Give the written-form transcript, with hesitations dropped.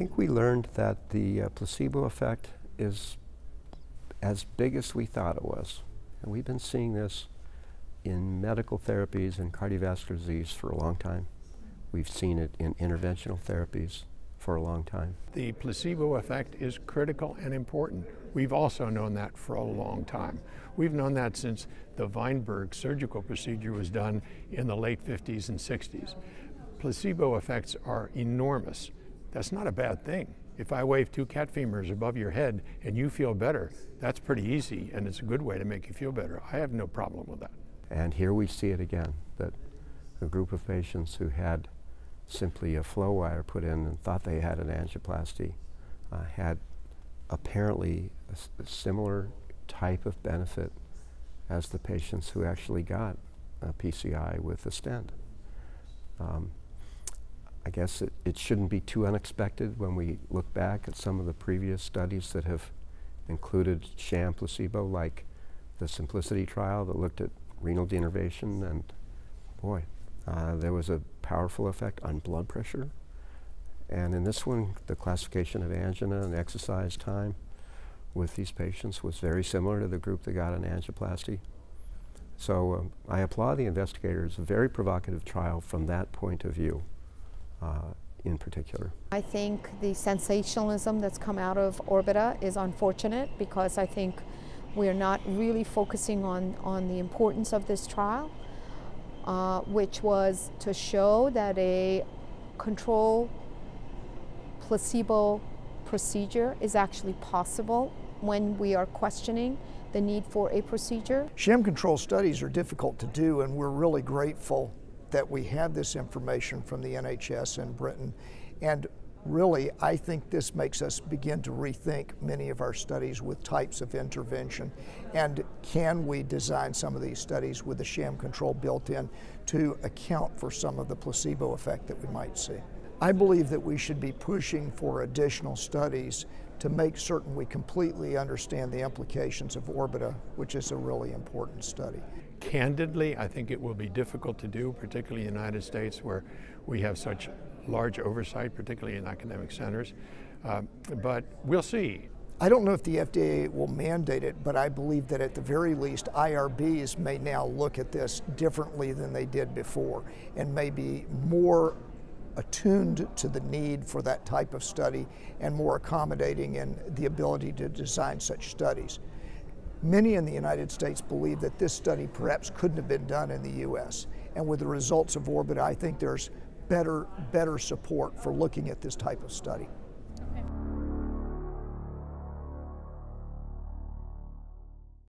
think we learned that the placebo effect is as big as we thought it was. And we've been seeing this in medical therapies and cardiovascular disease for a long time. We've seen it in interventional therapies for a long time. The placebo effect is critical and important. We've also known that for a long time. We've known that since the Weinberg surgical procedure was done in the late 50s and 60s. Placebo effects are enormous. That's not a bad thing. If I wave 2 cat femurs above your head and you feel better, that's pretty easy, and it's a good way to make you feel better. I have no problem with that. And here we see it again, that a group of patients who had simply a flow wire put in and thought they had an angioplasty had apparently a similar type of benefit as the patients who actually got a PCI with a stent. I guess it shouldn't be too unexpected when we look back at some of the previous studies that have included sham placebo, like the Simplicity trial that looked at renal denervation, and boy, there was a powerful effect on blood pressure. And in this one, the classification of angina and exercise time with these patients was very similar to the group that got an angioplasty. So I applaud the investigators. A very provocative trial from that point of view in particular. I think the sensationalism that's come out of ORBITA is unfortunate, because I think we're not really focusing on the importance of this trial, which was to show that a control placebo procedure is actually possible when we are questioning the need for a procedure. Sham control studies are difficult to do, and we're really grateful that we have this information from the NHS in Britain. And really, I think this makes us begin to rethink many of our studies with types of intervention. And can we design some of these studies with the sham control built in to account for some of the placebo effect that we might see? I believe that we should be pushing for additional studies to make certain we completely understand the implications of ORBITA, which is a really important study. Candidly, I think it will be difficult to do, particularly in the United States, where we have such large oversight, particularly in academic centers. But we'll see. I don't know if the FDA will mandate it, but I believe that at the very least, IRBs may now look at this differently than they did before, and may be more attuned to the need for that type of study and more accommodating in the ability to design such studies. Many in the United States believe that this study perhaps couldn't have been done in the US. And with the results of ORBITA, I think there's better support for looking at this type of study.